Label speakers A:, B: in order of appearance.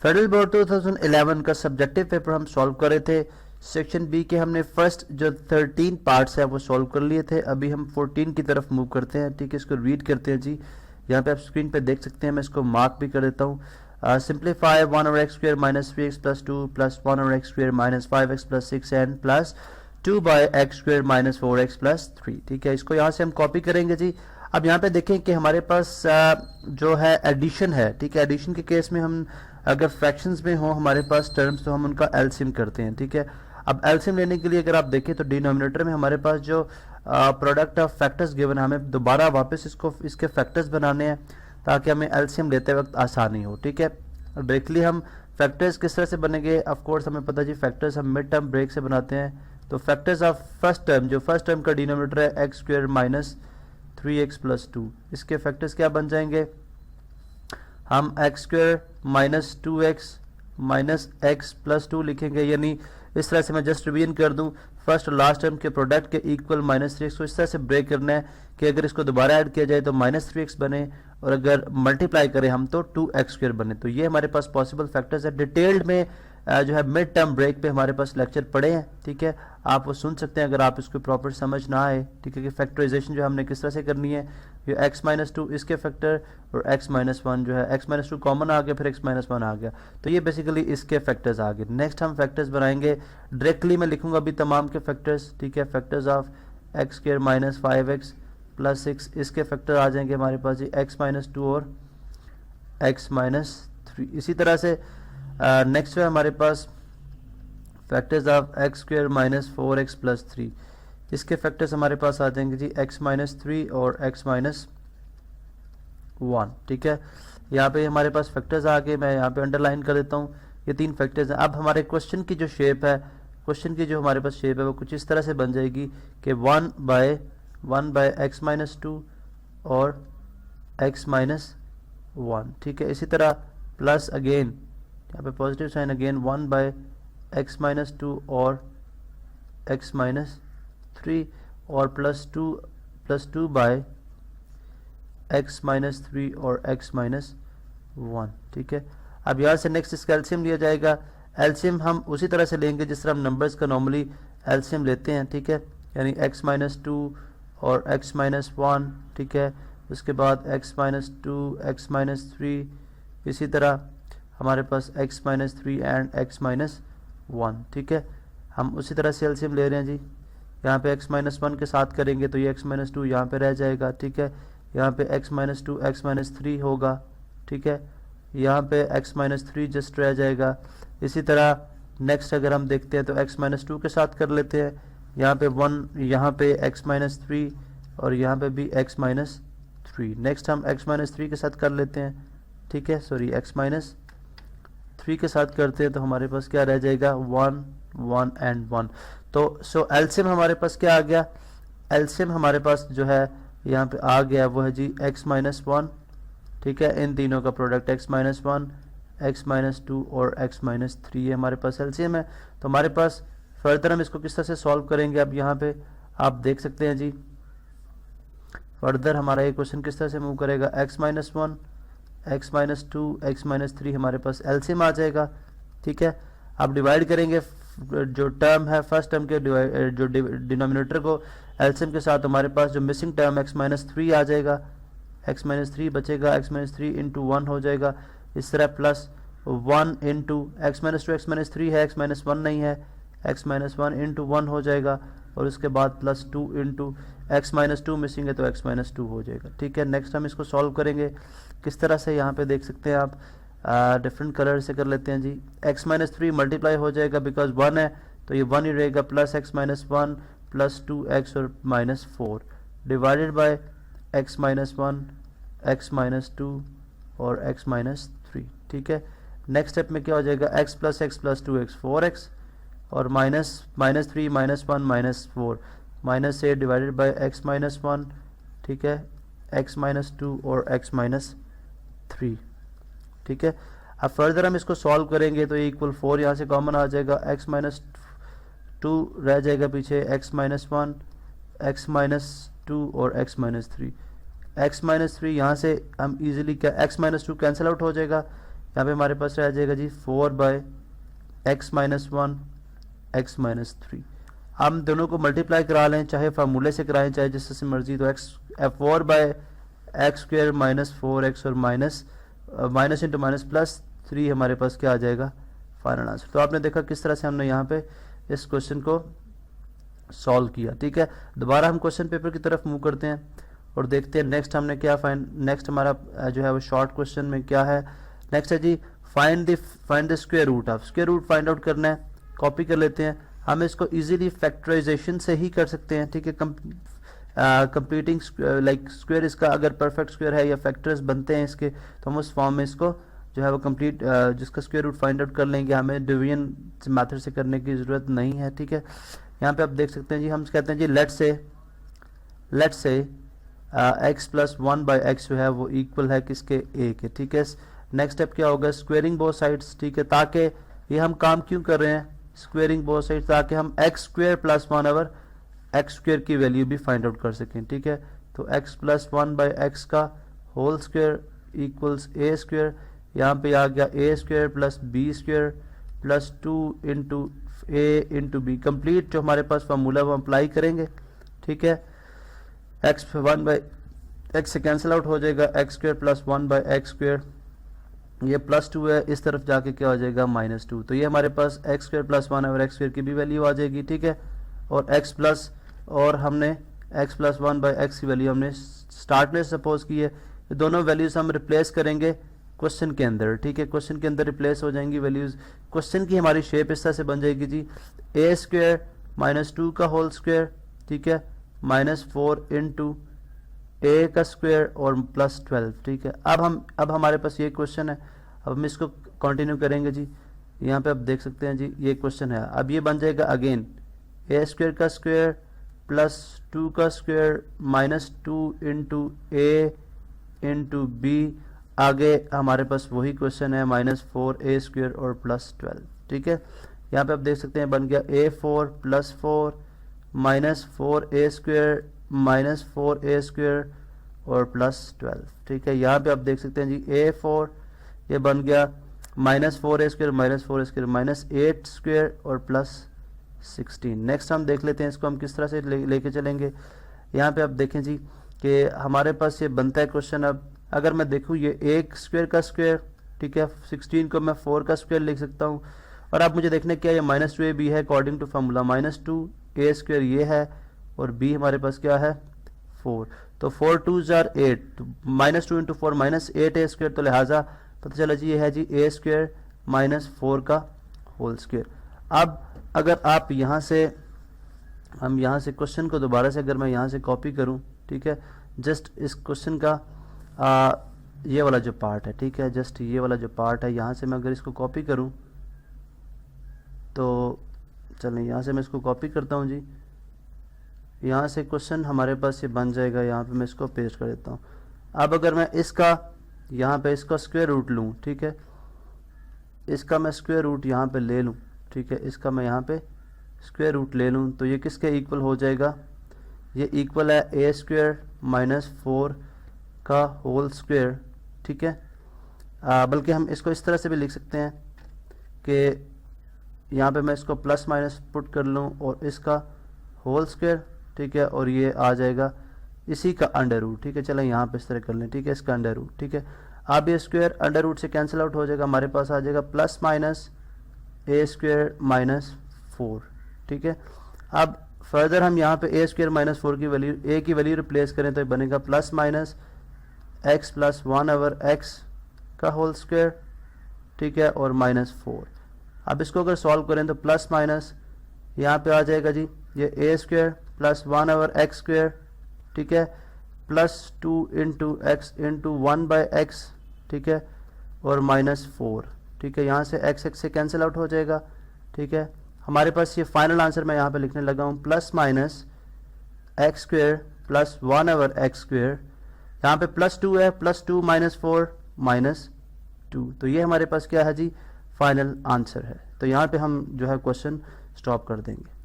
A: Federal board 2011 का subjective paper हम solve कर रहे थे। सेक्शन बी के हमने फर्स्ट जो 13 पार्ट्स हैं वो सॉल्व कर लिए थे। अभी हम 14 की तरफ मूव करते हैं। ठीक है, इसको रीड करते हैं जी। यहाँ पे आप स्क्रीन पे देख सकते हैं, मैं इसको मार्क भी कर देता हूँ। Simplify 1 over x square minus 3x plus 2 plus 1 over x square minus 5x plus 6n plus 2 by x square minus 4x plus 3। ठीक है, इसको यहाँ से हम कॉपी करेंगे जी। अब यहाँ पे देखें कि हमारे पास जो है एडिशन है। ठीक है, एडिशन के केस में हम अगर फ्रैक्शंस में हो हमारे पास टर्म्स तो हम उनका एलसीएम करते हैं। ठीक है, अब एलसीएम लेने के लिए अगर आप देखें तो डिनोमिनेटर में हमारे पास जो प्रोडक्ट ऑफ फैक्टर्स गिवन है, हमें दोबारा वापस इसके फैक्टर्स बनाने हैं ताकि हमें एलसीएम लेते वक्त आसानी हो। ठीक है, डायरेक्टली हम फैक्टर्स किस तरह से बनेंगे, ऑफ कोर्स हमें पता जी फैक्टर्स हम मिड टर्म ब्रेक से बनाते हैं। तो फैक्टर्स ऑफ फर्स्ट टर्म, जो फर्स्ट टर्म का डिनोमिनेटर है x square minus 3x plus 2, इसके फैक्टर्स क्या बन जाएंगे, हम x square minus 2x minus x plus 2 लिखेंगे। यानी इस तरह से मैं जस्ट रिवीजन कर दूं, फर्स्ट और लास्ट टर्म के प्रोडक्ट के इक्वल माइनस 3x को इस तरह से ब्रेक करना है कि अगर इसको दोबारा ऐड किया जाए तो माइनस 3x बने और अगर मल्टीप्लाई करें हम तो 2x स्क्वायर बने। तो ये हमारे पास पॉसिबल फैक्टर्स है। डिटेल्ड में जो है मिड टर्म ब्रेक पे हमारे पास लेक्चर पड़े हैं। ठीक है, आप वो सुन सकते हैं अगर आप इसको प्रॉपर समझ ना आए। ठीक है, कि फैक्टराइजेशन जो हमने किस तरह से करनी है, ये x माइनस 2 इसके फैक्टर और x माइनस 1 जो है, x माइनस 2 कॉमन आ गया फिर x माइनस 1 आ गया, तो ये बेसिकली इसके फैक्टर्स आ गए। नेक्स्ट हम फैक्टर्स बनाएंगे, डायरेक्टली मैं लिखूंगा अभी तमाम के फैक्टर्स। ठीक है, factors of x square minus 5x plus 6, इसके फैक्टर आ जाएंगे हमारे पास जी x माइनस 2 और x माइनस 3। इसी तरह से नेक्स्ट है हमारे पास factors of x square minus 4x plus 3, इसके फैक्टर्स हमारे पास आ जाएंगे जी x माइनस 3 और x माइनस 1। ठीक है, यहाँ पे हमारे पास फैक्टर्स आ गए, मैं यहाँ पे अंडरलाइन कर देता हूँ, ये 3 फैक्टर्स हैं। अब हमारे क्वेश्चन की जो शेप है, क्वेश्चन की जो हमारे पास शेप है वो कुछ इस तरह से बन जाएगी कि 1 बाय x माइनस 2 और x माइनस 1। ठीक है, इसी तरह प्लस अगेन यहाँ पे positive sign again 1 by x minus 2 और x माइनस 3 और प्लस 2 बाय x माइनस 3 और x माइनस 1। ठीक है, अब यहाँ से नेक्स्ट इसका एलसीएम लिया जाएगा। एलसीएम हम उसी तरह से लेंगे जिस तरह हम नंबर्स का नॉर्मली एलसीएम लेते हैं। ठीक है, यानी x माइनस 2 और x माइनस 1। ठीक है, उसके बाद x माइनस 2 x माइनस 3, इसी तरह हमारे पास x minus 3 and x minus 1। ठीक है, हम उसी तरह से एलसीएम ले रहे हैं जी। यहाँ पे x माइनस 1 के साथ करेंगे तो ये x माइनस 2 यहाँ पे रह जाएगा। ठीक है, यहाँ पे x माइनस 2 x माइनस 3 होगा। ठीक है, यहाँ पे x माइनस 3 जस्ट रह जाएगा। इसी तरह नेक्स्ट अगर हम देखते हैं तो x माइनस 2 के साथ कर लेते हैं, यहाँ पे 1, यहाँ पे x माइनस 3 और यहाँ पे भी x माइनस 3। नेक्स्ट हम x माइनस 3 के साथ कर लेते हैं। ठीक है, सॉरी x माइनस 3 के साथ करते हैं तो हमारे पास क्या रह जाएगा 1 1 एंड 1। तो सो एलसीएम हमारे पास क्या आ गया, एलसीएम हमारे पास जो है यहाँ पे आ गया वो है जी x माइनस 1। ठीक है, इन तीनों का product x minus 1 x minus 2 और x माइनस 3 है हमारे पास एलसीएम है। तो हमारे पास फर्दर हम इसको किस तरह से सॉल्व करेंगे, अब यहाँ पे आप देख सकते हैं जी। फर्दर हमारा ये क्वेश्चन किस तरह से मूव करेगा, x minus 1 x minus 2 x minus 3 हमारे पास एलसीएम आ जाएगा। ठीक है, अब डिवाइड करेंगे जो टर्म है फर्स्ट टर्म के जो डिनोमिनेटर को एलसीएम के साथ, हमारे पास जो मिसिंग टर्म x माइनस 3 आ जाएगा, x माइनस 3 बचेगा, x माइनस 3 इंटू 1 हो जाएगा। इस तरह plus 1 into x minus 2 x minus 3 है, x माइनस 1 नहीं है, x माइनस 1 इंटू 1 हो जाएगा और उसके बाद plus 2 into x minus 2 missing है तो x माइनस 2 हो जाएगा। ठीक है, नेक्स्ट हम इसको सॉल्व करेंगे किस तरह से, यहाँ पे देख सकते हैं आप, डिफरेंट कलर से कर लेते हैं जी। x माइनस 3 मल्टीप्लाई हो जाएगा बिकॉज 1 है तो ये 1 ही रहेगा, plus x minus 1 plus 2x और minus 4 divided by x minus 1 x minus 2 और x माइनस 3। ठीक है, नेक्स्ट स्टेप में क्या हो जाएगा, x प्लस 2x 4x और minus 3 minus 1 minus 4 minus 8 divided by x minus 1। ठीक है, x माइनस 2 और x माइनस 3। ठीक है, अब फर्दर हम इसको सॉल्व करेंगे तो इक्वल 4 यहाँ से कॉमन आ जाएगा, x माइनस 2 रह जाएगा पीछे, x माइनस 1 x माइनस 2 और x माइनस 3। x माइनस 3 यहाँ से हम इजीली क्या x माइनस 2 कैंसिल आउट हो जाएगा, यहाँ पे हमारे पास रह जाएगा जी 4/x-1 x-3। हम दोनों को मल्टीप्लाई करा लें, चाहे फार्मूले से कराएं चाहे जिससे मर्जी, तो 4/x² -4x और माइनस इंटू माइनस प्लस 3 हमारे पास क्या आ जाएगा फाइनल आंसर। तो आपने देखा किस तरह से हमने यहाँ पे इस क्वेश्चन को सॉल्व किया। ठीक है, दोबारा हम क्वेश्चन पेपर की तरफ मूव करते हैं और देखते हैं नेक्स्ट हमने क्या नेक्स्ट हमारा जो है वो शॉर्ट क्वेश्चन में क्या है। नेक्स्ट है जी find the square root of, square root find out करना है। कॉपी कर लेते हैं, हम इसको इजीली फैक्टराइजेशन से ही कर सकते हैं। ठीक है, कंप्लीटिंग लाइक स्क्वायर इसका अगर परफेक्ट स्क्वायर है या फैक्टर्स बनते हैं इसके, तो हम उस फॉर्म में इसको जो है वो कंप्लीट जिसका स्क्वायर रूट फाइंड आउट कर लेंगे, हमें डिवीजन मेथड से करने की ज़रूरत नहीं है। ठीक है, यहाँ पे आप देख सकते हैं जी, हम कहते हैं जी लेट्स से x+1/x जो है वो इक्वल है किसके, a के। ठीक है, नेक्स्ट स्टेप क्या होगा, स्क्वेयरिंग बोथ साइड्स। ठीक है, ताकि ये हम काम क्यों कर रहे हैं, स्क्वेयरिंग बोथ साइड्स, ताकि हम x² + 1 x² की वैल्यू भी फाइंड आउट कर सकें। ठीक है, तो x+1/x का होल स्क्वायर इक्वल्स a², यहाँ पे आ गया a² + b² + 2 × a × b। Complete जो हमारे पास फार्मूला वो अप्लाई करेंगे। ठीक है, x1/x से कैंसिल आउट हो जाएगा, x² + 1/x², ये +2 है, इस तरफ जाके क्या हो जाएगा -2। तो ये हमारे पास x² + 1 x² की भी वैल्यू आ जाएगी। ठीक है, और हमने x+1/x की वैल्यू हमने स्टार्ट में सपोज की है। ये दोनों वैल्यूज हम रिप्लेस करेंगे क्वेश्चन के अंदर। ठीक है, क्वेश्चन के अंदर रिप्लेस हो जाएंगी वैल्यूज। क्वेश्चन की हमारी शेप इस तरह से बन जाएगी जी, a² - 2 का होल स्क्वायर, ठीक है, -4 × a का स्क्वायर और +12। ठीक है, अब हमारे पास ये क्वेश्चन है, अब हम इसको कंटिन्यू करेंगे जी। यहाँ पे आप देख सकते हैं जी ये क्वेश्चन है। अब ये बन जाएगा अगेन a² का स्क्वायर +2 का स्क्वायर -2 × a × b। आगे हमारे पास वही क्वेश्चन है -4a² और +12। ठीक है, यहाँ पे आप देख सकते हैं बन गया a4 + 4 -4a² -4a² और +12। ठीक है, यहाँ पे आप देख सकते हैं जी a4 ये बन गया -4a² -4a² -8² और +16। नेक्स्ट हम देख लेते हैं इसको हम किस तरह से लेके चलेंगे। यहाँ पे आप देखें जी कि हमारे पास ये बनता है क्वेश्चन। अब अगर मैं देखूँ ये a² का स्क्वायर, ठीक है, 16 को मैं 4 का स्क्वायर लिख सकता हूँ। और आप मुझे देखने क्या ये -2ab है अकॉर्डिंग टू फार्मूला, -2a² ये है और b हमारे पास क्या है 4। तो 4 2s are 8, तो -2 × 4 -8a², तो लिहाजा पता चला जी ये है जी a² -4 का होल स्क्वायर। अब अगर आप यहाँ से हम यहाँ से क्वेश्चन को दोबारा से अगर मैं यहाँ से कॉपी करूँ, ठीक है, जस्ट इस क्वेश्चन का ये वाला जो पार्ट है, ठीक है, जस्ट ये वाला जो पार्ट है, यहाँ से मैं अगर इसको कॉपी करूँ तो चलें यहाँ से मैं इसको कॉपी करता हूँ जी। यहाँ से क्वेश्चन हमारे पास ये बन जाएगा, यहाँ पे मैं इसको पेस्ट कर देता हूँ। अब अगर मैं इसका यहाँ पे इसका स्क्वायर रूट लूँ, ठीक है, इसका मैं स्क्वायर रूट यहाँ पे ले लूँ, ठीक है, इसका मैं यहाँ पे स्क्वायर रूट ले लूँ, तो ये किसके इक्वल हो जाएगा, ये इक्वल है a² - 4 का होल स्क्वायर। ठीक है, बल्कि हम इसको इस तरह से भी लिख सकते हैं कि यहाँ पे मैं इसको प्लस माइनस पुट कर लूँ और इसका होल स्क्वायर, ठीक है, और ये आ जाएगा इसी का अंडर रूट। ठीक है, चलें यहाँ पे इस तरह कर लें, ठीक है, इसका अंडर रूट। ठीक है, अब ये स्क्वायर अंडर रूट से कैंसिल आउट हो जाएगा, हमारे पास आ जाएगा +-a² - 4। ठीक है, अब फर्दर हम यहाँ पे a² - 4 की वैल्यू a की वैल्यू रिप्लेस करें तो ये बनेगा +-x + 1/x का होल स्क्वायर, ठीक है, और -4। अब इसको अगर सॉल्व करें तो प्लस माइनस यहाँ पे आ जाएगा जी ये a² + 1/x², ठीक है, +2 × x × 1/x, ठीक है, और -4। ठीक है, यहाँ से x से कैंसिल आउट हो जाएगा। ठीक है, हमारे पास ये फाइनल आंसर मैं यहाँ पे लिखने लगा हूँ +-x² + 1/x²। यहाँ पे +2 है, +2 - 4 -2, तो ये हमारे पास क्या है जी फाइनल आंसर है। तो यहाँ पे हम जो है क्वेश्चन स्टॉप कर देंगे।